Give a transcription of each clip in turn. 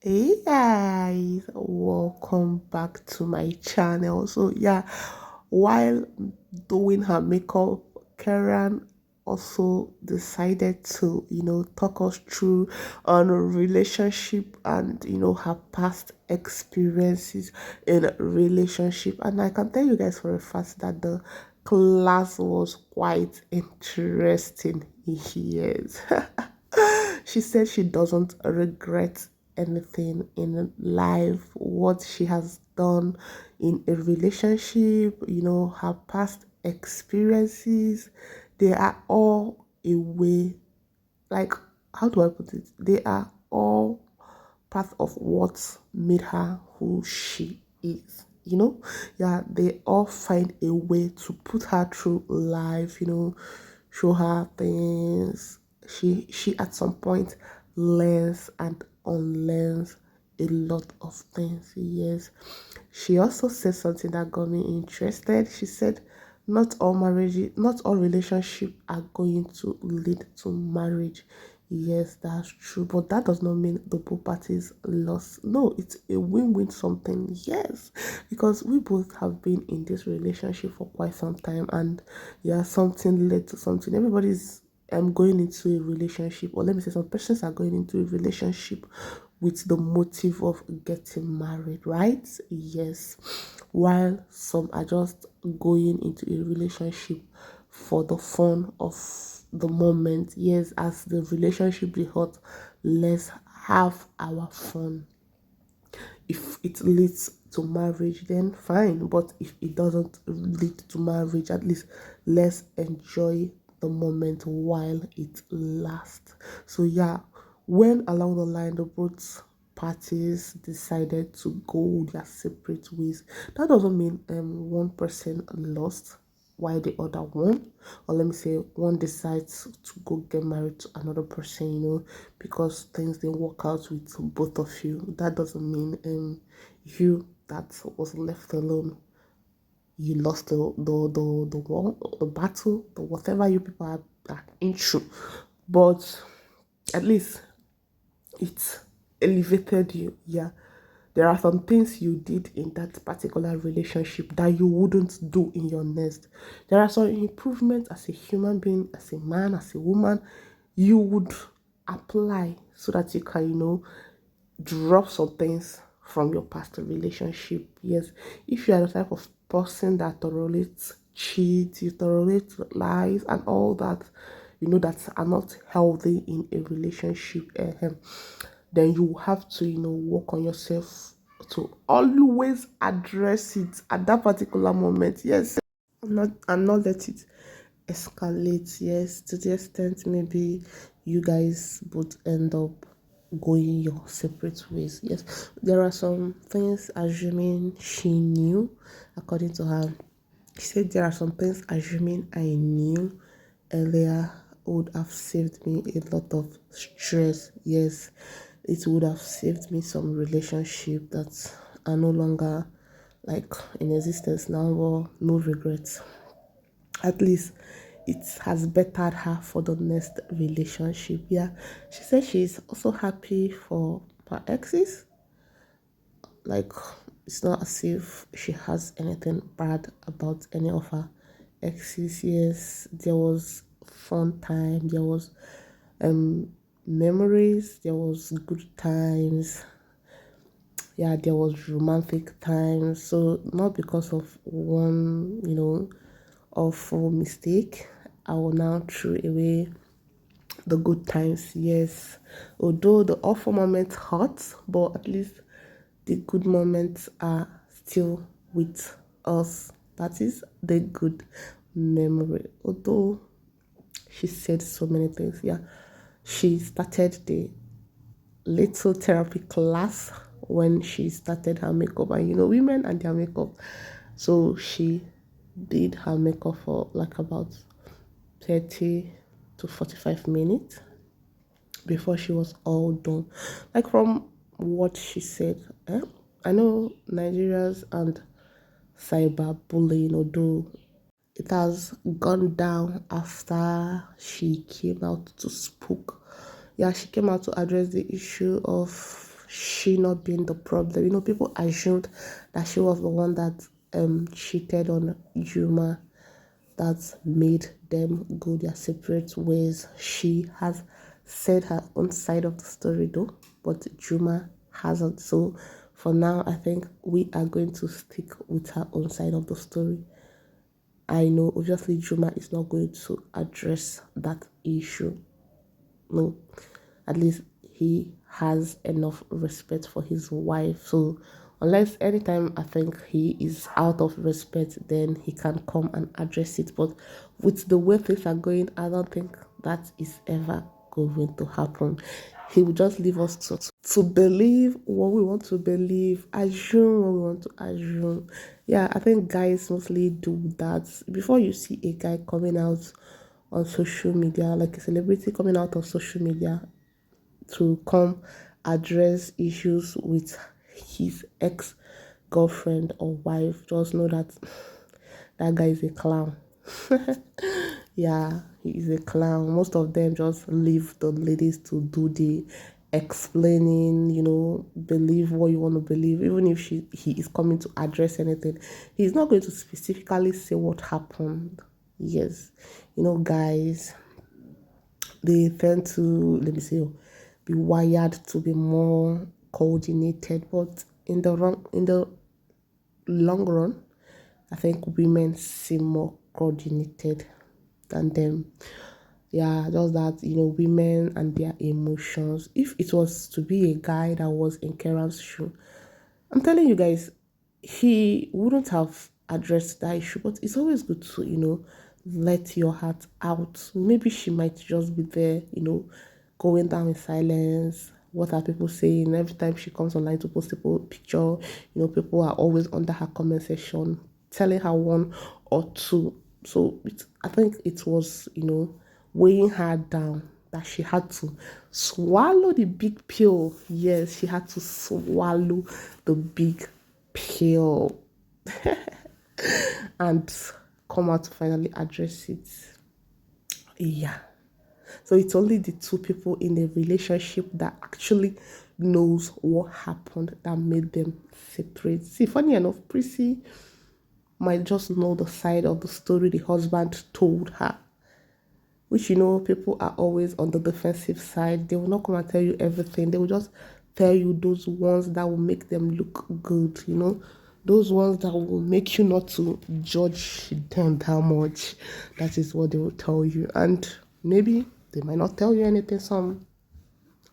Hey guys, welcome back to my channel. So yeah, while doing her makeup, Karen also decided to, talk us through on a relationship and her past experiences in a relationship. And I can tell you guys for a fact that the class was quite interesting. Yes. She said she doesn't regret anything in life, what she has done in a relationship, her past experiences. They are all a way, like, how do I put it? They are all part of what made her who she is. Yeah, they all find a way to put her through life, show her things. She at some point learns and unlearns a lot of things. Yes. She also said something that got me interested. She said not all relationships are going to lead to marriage. Yes, that's true. But that does not mean the both parties lost. No, it's a win-win something. Yes. Because we both have been in this relationship for quite some time, and yeah, something led to something. Everybody's going into a relationship, or let me say some persons are going into a relationship with the motive of getting married, right? Yes. While some are just going into a relationship for the fun of the moment. Yes, as the relationship is hot, let's have our fun. If it leads to marriage, then fine. But if it doesn't lead to marriage, at least let's enjoy the moment while it lasts. So yeah, when along the line the both parties decided to go their separate ways, that doesn't mean one person lost why the other won, or let me say one decides to go get married to another person, because things didn't work out with both of you. That doesn't mean you that was left alone, you lost the war, the battle, the whatever you people are into. But at least it elevated you. Yeah, there are some things you did in that particular relationship that you wouldn't do in your next. There are some improvements as a human being, as a man, as a woman, you would apply so that you can, drop some things from your past relationship. Yes, if you are the type of person that tolerates cheat, you tolerate lies and all that, that are not healthy in a relationship, then you have to, work on yourself to always address it at that particular moment. Yes, and not let it escalate. Yes, to the extent maybe you guys both end up going your separate ways. Yes, there are some things assuming she knew, according to her. She said there are some things assuming I knew earlier would have saved me a lot of stress. Yes, it would have saved me some relationship that are no longer like in existence now, or no regrets. At least it has bettered her for the next relationship. Yeah, she said she's also happy for her exes. Like, it's not as if she has anything bad about any of her exes. Yes, there was fun time, there was um memories, there was good times. Yeah, there was romantic times. So not because of one, awful mistake, I will now throw away the good times. Yes, although the awful moments hurt, but at least the good moments are still with us. That is the good memory. Although she said so many things. Yeah, she started the little therapy class when she started her makeup, and women and their makeup. So she did her makeup for like about 30 to 45 minutes before she was all done. Like, from what she said, I know Nigerians and cyberbullying, although it has gone down after she came out to spook. Yeah, she came out to address the issue of she not being the problem. You know, people assumed that she was the one that cheated on JUMA, that made them go their separate ways. She has said her own side of the story though, but JUMA hasn't. So for now, I think we are going to stick with her own side of the story. I know obviously JUMA is not going to address that issue. No, at least he has enough respect for his wife. So unless anytime I think he is out of respect, then he can come and address it. But with the way things are going, I don't think that is ever going to happen. He will just leave us to believe what we want to believe, assume what we want to assume. Yeah, I think guys mostly do that. Before you see a guy coming out on social media, like a celebrity coming out on social media to come address issues with his ex girlfriend or wife, just know that that guy is a clown. Yeah, he is a clown. Most of them just leave the ladies to do the explaining, you know, believe what you want to believe. Even if he is coming to address anything, he's not going to specifically say what happened. Yes, you know, guys, they tend to, let me say, be wired to be more coordinated, but in the long run, I think women seem more coordinated than them. Yeah, just that, you know, women and their emotions. If it was to be a guy that was in Karen's shoe, I'm telling you guys, he wouldn't have addressed that issue, but it's always good to, you know, let your heart out. Maybe she might just be there, you know, going down in silence. What are people saying? Every time she comes online to post a picture, you know, people are always under her comment section telling her one or two. So I think it was, you know, weighing her down that she had to swallow the big pill. Yes, she had to swallow the big pill and come out to finally address it. Yeah. So it's only the two people in a relationship that actually knows what happened that made them separate. See, funny enough, Prissy might just know the side of the story the husband told her, which, you know, people are always on the defensive side. They will not come and tell you everything. They will just tell you those ones that will make them look good, you know, those ones that will make you not to judge them that much. That is what they will tell you. And maybe they might not tell you anything. Some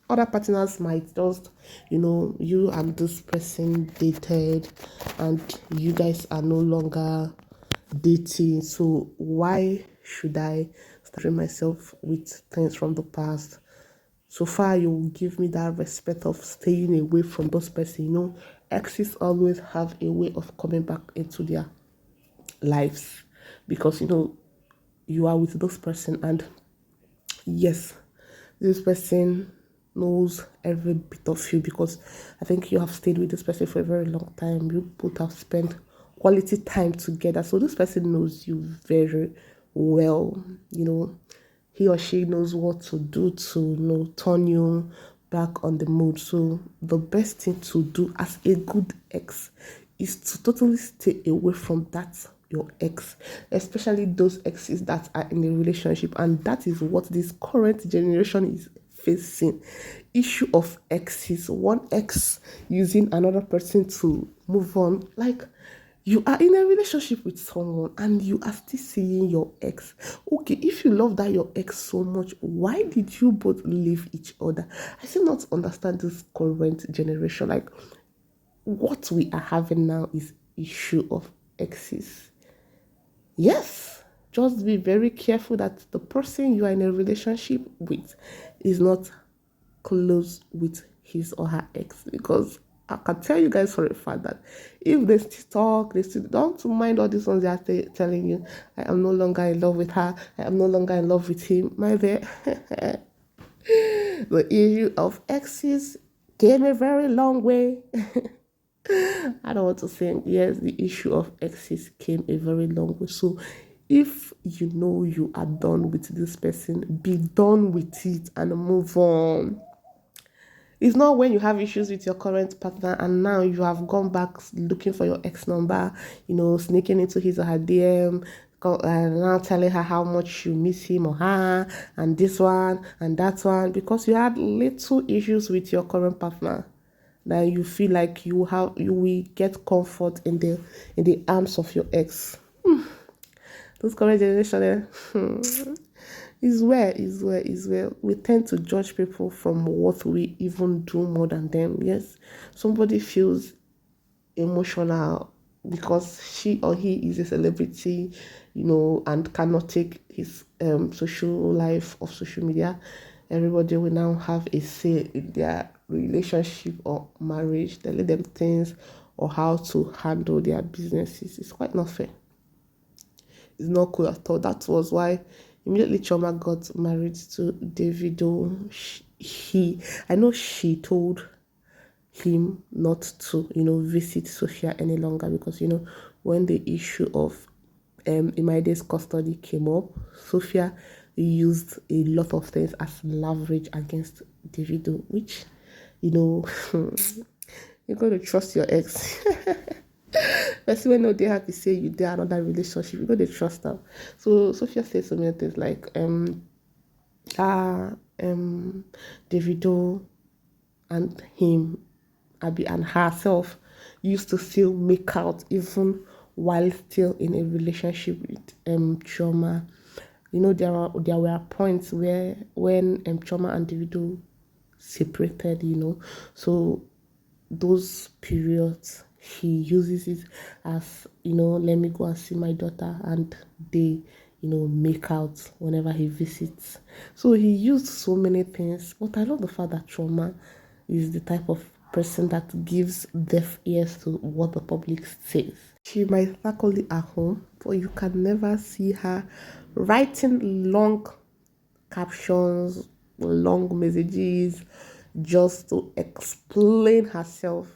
other partners might just, you know, you and this person dated and you guys are no longer dating, so why should I start myself with things from the past? So far you will give me that respect of staying away from those person. You know, exes always have a way of coming back into their lives because, you know, you are with this person and yes, this person knows every bit of you because I think you have stayed with this person for a very long time. You both have spent quality time together. So this person knows you very well. You know, he or she knows what to do to, you know, turn you back on the mood. So the best thing to do as a good ex is to totally stay away from that your ex, especially those exes that are in a relationship, and that is what this current generation is facing. Issue of exes, one ex using another person to move on. Like, you are in a relationship with someone and you are still seeing your ex. Okay, if you love that your ex so much, why did you both leave each other? I still not understand this current generation. Like, what we are having now is issue of exes. Yes, just be very careful that the person you are in a relationship with is not close with his or her ex, because I can tell you guys for a fact that if they still talk, they still don't mind all these ones they are telling you, I am no longer in love with her, I am no longer in love with him. My dear, the issue of exes came a very long way. I don't want to say yes, the issue of exes came a very long way. So if you know you are done with this person, be done with it and move on. It's not when you have issues with your current partner and now you have gone back looking for your ex number, sneaking into his or her DM, and now telling her how much you miss him or her, and this one and that one, because you had little issues with your current partner. Then you feel like you will get comfort in the arms of your ex. This current generation, is where we tend to judge people from what we even do more than them. Yes, somebody feels emotional because she or he is a celebrity, and cannot take his social life of social media. Everybody will now have a say in their relationship or marriage. They let them things or how to handle their businesses. It's quite not fair. It's not cool at all. That was why immediately Choma got married to Davido. I know she told him not to, visit Sophia any longer because, when the issue of Imaide's custody came up, Sophia used a lot of things as leverage against Davido, which, you're going to trust your ex. Person when no they happy say you did another relationship, you go to trust them. So Sophia said so many things like ah Davido and him, Abby and herself used to still make out even while still in a relationship with Choma. There were points where when Choma and Davido separated, so those periods he uses it as, let me go and see my daughter, and they make out whenever he visits. So he used so many things, but I love the fact that Trauma is the type of person that gives deaf ears to what the public says. She might tackle it at home, but you can never see her writing long captions, long messages just to explain herself.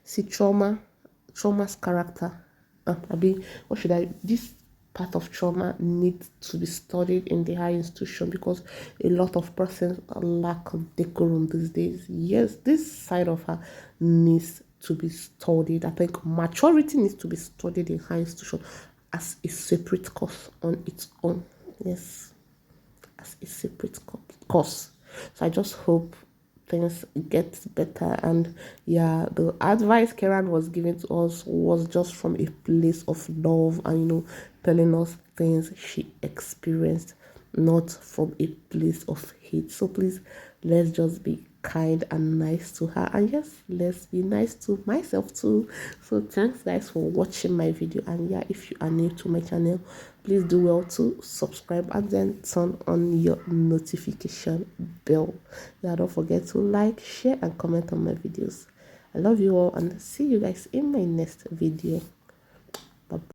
See, trauma's character. What should I? This part of trauma needs to be studied in the higher institution because a lot of persons lack decorum these days. Yes, this side of her needs to be studied. I think maturity needs to be studied in higher institution as a separate course on its own. Yes, as a separate course. So I just hope things get better. And yeah, the advice Karen was giving to us was just from a place of love and telling us things she experienced, not from a place of hate. So please, let's just be kind and nice to her, and yes, let's be nice to myself too. So thanks guys for watching my video, and yeah, if you are new to my channel, please do well to subscribe and then turn on your notification bell. Yeah, don't forget to like, share and comment on my videos. I love you all and see you guys in my next video. Bye.